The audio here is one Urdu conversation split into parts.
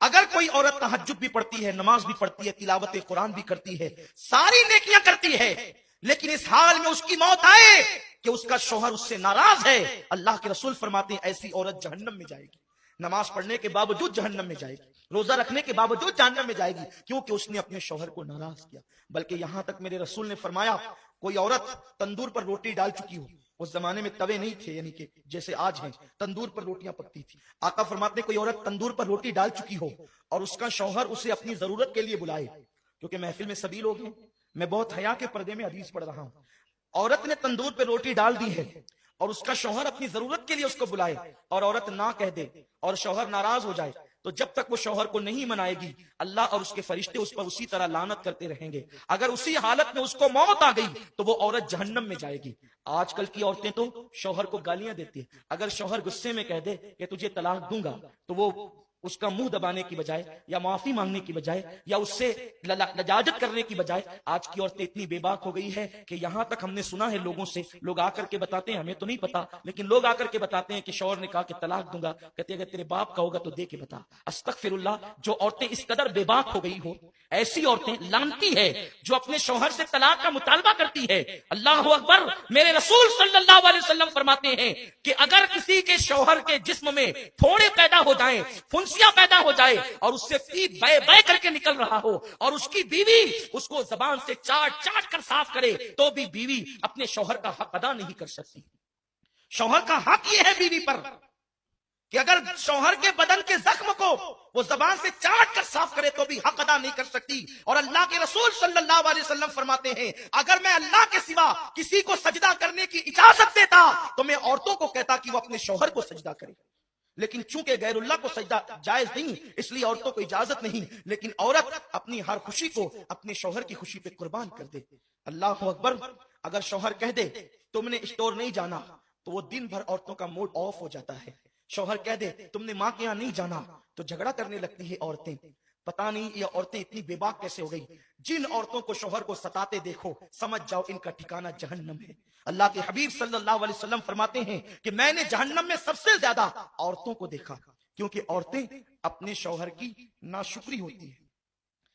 اگر کوئی عورت تہجد بھی پڑھتی ہے، نماز بھی پڑھتی ہے، تلاوت قرآن بھی کرتی ہے، ساری نیکیاں کرتی ہے، لیکن اس حال میں اس کی موت آئے کہ اس کا شوہر اس سے ناراض ہے، اللہ کے رسول فرماتے ہیں ایسی عورت جہنم میں جائے گی، نماز پڑھنے کے باوجود جہنم میں جائے گی، روزہ رکھنے کے باوجود جہنم میں جائے گی، کیونکہ اس نے اپنے شوہر کو ناراض کیا۔ بلکہ یہاں تک میرے رسول نے فرمایا کوئی عورت تندور پر روٹی ڈال چکی ہو، اس زمانے میں توے نہیں تھے، یعنی کہ جیسے آج ہیں، تندور پر روٹیاں پکتی تھی، آقا فرماتے ہیں کوئی عورت تندور پر روٹی ڈال چکی ہو اور اس کا شوہر اسے اپنی ضرورت کے لیے بلائے، کیونکہ محفل میں سبھی لوگ ہیں، میں بہت حیا کے پردے میں حدیث پڑھ رہا ہوں، عورت نے تندور پہ روٹی ڈال دی ہے اور اس کا شوہر اپنی ضرورت کے لیے اس کو بلائے اور عورت نہ کہہ دے اور شوہر ناراض ہو جائے، تو جب تک وہ شوہر کو نہیں منائے گی اللہ اور اس کے فرشتے اس پر اسی طرح لعنت کرتے رہیں گے، اگر اسی حالت میں اس کو موت آ گئی تو وہ عورت جہنم میں جائے گی۔ آج کل کی عورتیں تو شوہر کو گالیاں دیتی ہیں، اگر شوہر غصے میں کہہ دے کہ تجھے طلاق دوں گا تو وہ اس کا منہ دبانے کی بجائے یا معافی مانگنے کی بجائے یا اس سے لجاجت کرنے کی بجائے آج کی عورتیں اتنی بے باک ہو گئی ہے کہ یہاں تک ہم نے سنا ہے لوگوں سے، لوگ آ کر کے بتاتے ہیں، ہمیں تو نہیں پتا لیکن لوگ آ کر کے بتاتے ہیں کہ شوہر نے کہا کہ طلاق دوں گا، کہتے ہیں اگر تیرے باپ کا ہوگا تو دے کے بتا۔ استغفر اللہ، جو عورتیں اس قدر بے باک ہو گئی ہو، ایسی عورتیں لعنتی ہے جو اپنے شوہر سے طلاق کا مطالبہ کرتی ہے۔ اللہ اکبر، میرے رسول صلی اللہ علیہ وسلم فرماتے ہیں کہ اگر کسی کے شوہر کے جسم میں پھوڑے پیدا ہو جائیں، پھنسیاں پیدا ہو جائے اور اس سے پیپ بے بے کر کے نکل رہا ہو اور اس کی بیوی اس کو زبان سے چاٹ چاٹ کر صاف کرے تو بھی بیوی اپنے شوہر کا حق ادا نہیں کر سکتی۔ شوہر کا حق یہ ہے بیوی پر کہ اگر شوہر کے بدن کے زخم کو وہ زبان سے چاٹ کر صاف کرے تو بھی حق ادا نہیں کر سکتی۔ اور اللہ کے رسول صلی اللہ علیہ وسلم فرماتے ہیں اگر میں اللہ کے سوا کسی کو سجدہ کرنے کی اجازت دیتا تو میں عورتوں کو کہتا کہ وہ اپنے شوہر کو سجدہ کرے، لیکن چونکہ غیر اللہ کو سجدہ جائز نہیں اس لیے عورتوں کو اجازت نہیں، لیکن عورت اپنی ہر خوشی کو اپنے شوہر کی خوشی پہ قربان کر دے۔ اللہ اکبر، اگر شوہر کہہ دے تم نے اسٹور نہیں جانا تو وہ دن بھر عورتوں کا موڈ آف ہو جاتا ہے، شوہر کہہ دے تم نے ماں کے یہاں نہیں جانا تو جھگڑا کرنے لگتی ہے عورتیں۔ پتہ نہیں یہ عورتیں اتنی بے باک کیسے ہو گئی، جن عورتوں کو شوہر کو ستاتے دیکھو سمجھ جاؤ ان کا ٹھکانہ جہنم ہے۔ اللہ کے حبیب صلی اللہ علیہ وسلم فرماتے ہیں کہ میں نے جہنم میں سب سے زیادہ عورتوں کو دیکھا، کیونکہ عورتیں اپنے شوہر کی ناشکری ہوتی ہیں،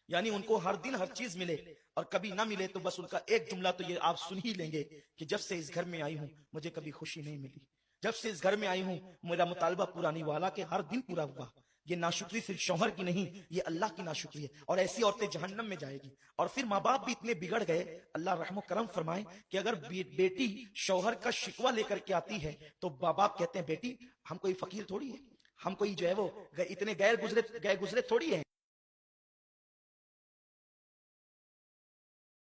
یعنی ان کو ہر دن ہر چیز ملے اور کبھی نہ ملے تو بس ان کا ایک جملہ تو یہ آپ سن ہی لیں گے کہ جب سے اس گھر میں آئی ہوں مجھے کبھی خوشی نہیں ملی، جب سے اس گھر میں آئی ہوں میرا مطالبہ پورا نہیں ہوا، حالانکہ ہر دن پورا ہوا۔ یہ ناشکری صرف شوہر کی نہیں، یہ اللہ کی ناشکری ہے، اور ایسی عورتیں جہنم میں جائے گی۔ اور پھر ماں باپ بھی اتنے بگڑ گئے، اللہ رحم و کرم فرمائے کہ اگر بیٹی شوہر کا شکوہ لے کر کے آتی ہے تو ماں باپ کہتے ہیں بیٹی ہم کوئی فقیر تھوڑی ہے، ہم کوئی جو ہے وہ اتنے گئے گزرے تھوڑی ہیں،